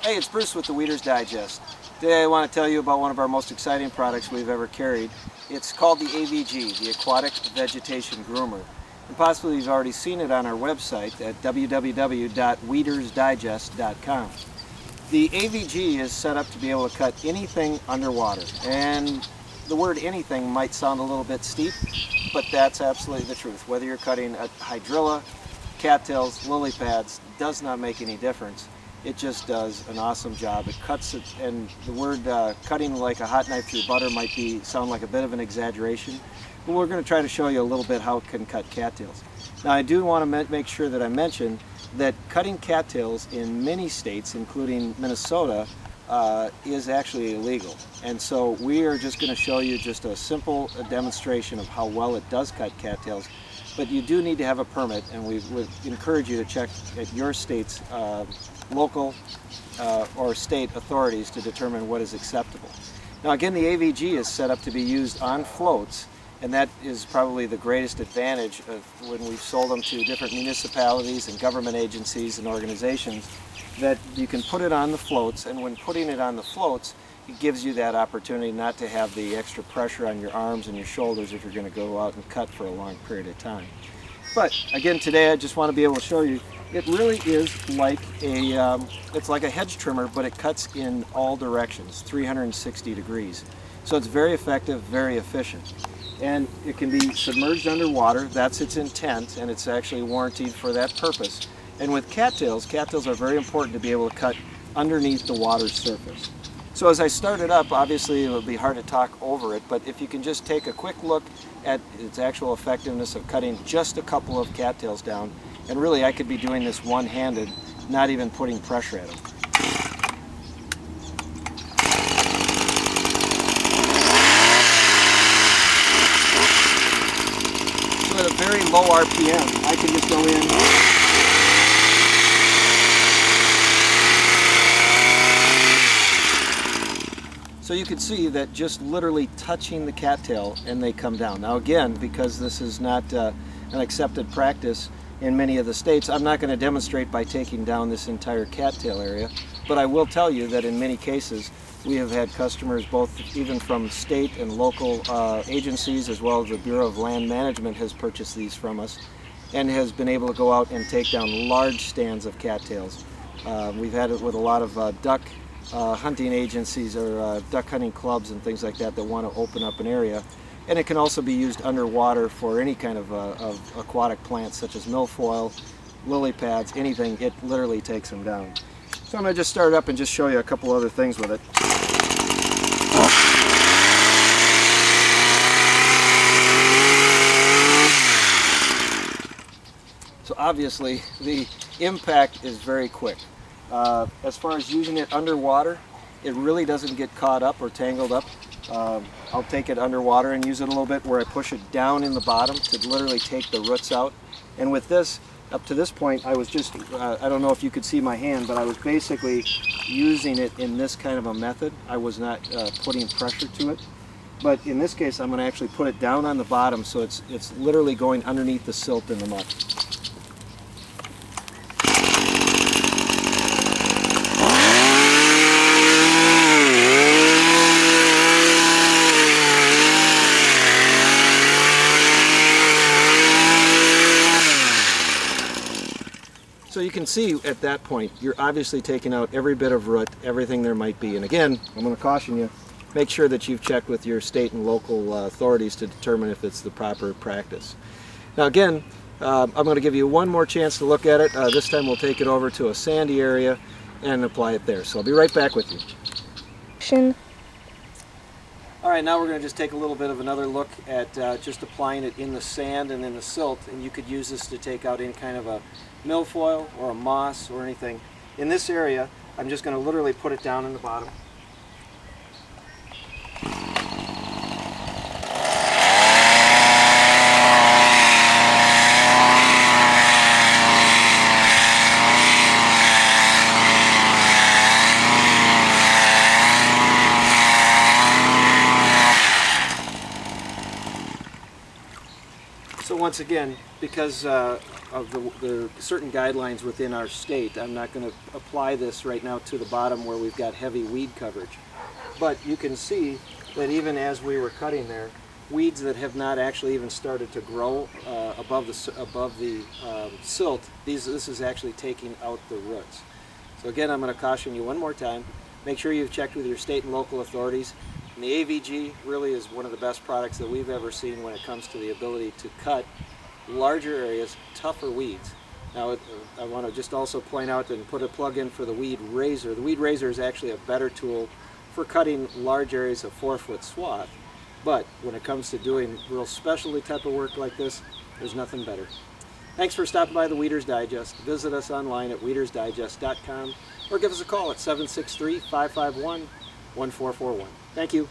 Hey, it's Bruce with the Weeder's Digest. Today I want to tell you about one of our most exciting products we've ever carried. It's called the AVG, the Aquatic Vegetation Groomer. And possibly you've already seen it on our website at www.weedersdigest.com. The AVG is set up to be able to cut anything underwater. And the word anything might sound a little bit steep, but that's absolutely the truth. Whether you're cutting a hydrilla, cattails, lily pads, does not make any difference. It just does an awesome job. It cuts it, and the word cutting like a hot knife through butter might sound like a bit of an exaggeration, but we're going to try to show you a little bit how it can cut cattails. Now I do want to make sure that I mention that cutting cattails in many states, including Minnesota, is actually illegal. And so we are just going to show you just a simple demonstration of how well it does cut cattails. But you do need to have a permit, and we would encourage you to check at your state's local or state authorities to determine what is acceptable. Now again, the AVG is set up to be used on floats, and that is probably the greatest advantage of when we've sold them to different municipalities and government agencies and organizations, that you can put it on the floats, and when putting it on the floats, it gives you that opportunity not to have the extra pressure on your arms and your shoulders if you're going to go out and cut for a long period of time. But again, today I just want to be able to show you it really is like it's like a hedge trimmer, but it cuts in all directions, 360 degrees. So it's very effective, very efficient. And it can be submerged underwater. That's its intent, and it's actually warranted for that purpose. And with cattails, cattails are very important to be able to cut underneath the water's surface. So as I started up, obviously it would be hard to talk over it, but if you can just take a quick look at its actual effectiveness of cutting just a couple of cattails down, and really I could be doing this one-handed, not even putting pressure at them. So at a very low RPM, I can just go in. So you can see that just literally touching the cattail and they come down. Now again, because this is not an accepted practice in many of the states, I'm not going to demonstrate by taking down this entire cattail area, but I will tell you that in many cases we have had customers, both even from state and local agencies, as well as the Bureau of Land Management has purchased these from us and has been able to go out and take down large stands of cattails. We've had it with a lot of duck hunting agencies or duck hunting clubs and things like that that want to open up an area. And it can also be used underwater for any kind of aquatic plants such as milfoil, lily pads, anything. It literally takes them down. So I'm going to just start up and just show you a couple other things with it. So obviously the impact is very quick. As far as using it underwater, it really doesn't get caught up or tangled up. I'll take it underwater and use it a little bit where I push it down in the bottom to literally take the roots out. And with this, up to this point, I was just, I don't know if you could see my hand, but I was basically using it in this kind of a method. I was not putting pressure to it. But in this case, I'm going to actually put it down on the bottom so it's literally going underneath the silt in the mud. So you can see at that point, you're obviously taking out every bit of root, everything there might be. And again, I'm going to caution you, make sure that you've checked with your state and local authorities to determine if it's the proper practice. Now again, I'm going to give you one more chance to look at it. This time we'll take it over to a sandy area and apply it there. So I'll be right back with you. Alright, now we're going to just take a little bit of another look at just applying it in the sand and in the silt, and you could use this to take out any kind of a milfoil or a moss or anything. In this area, I'm just going to literally put it down in the bottom. So once again, because the certain guidelines within our state. I'm not going to apply this right now to the bottom where we've got heavy weed coverage. But you can see that even as we were cutting there, weeds that have not actually even started to grow above the silt, this is actually taking out the roots. So again, I'm going to caution you one more time. Make sure you've checked with your state and local authorities. And the AVG really is one of the best products that we've ever seen when it comes to the ability to cut larger areas, tougher weeds. Now, I want to just also point out and put a plug in for the Weed Razor. The Weed Razor is actually a better tool for cutting large areas of 4-foot swath. But when it comes to doing real specialty type of work like this, there's nothing better. Thanks for stopping by the Weeder's Digest. Visit us online at weedersdigest.com or give us a call at 763-551-1441. Thank you.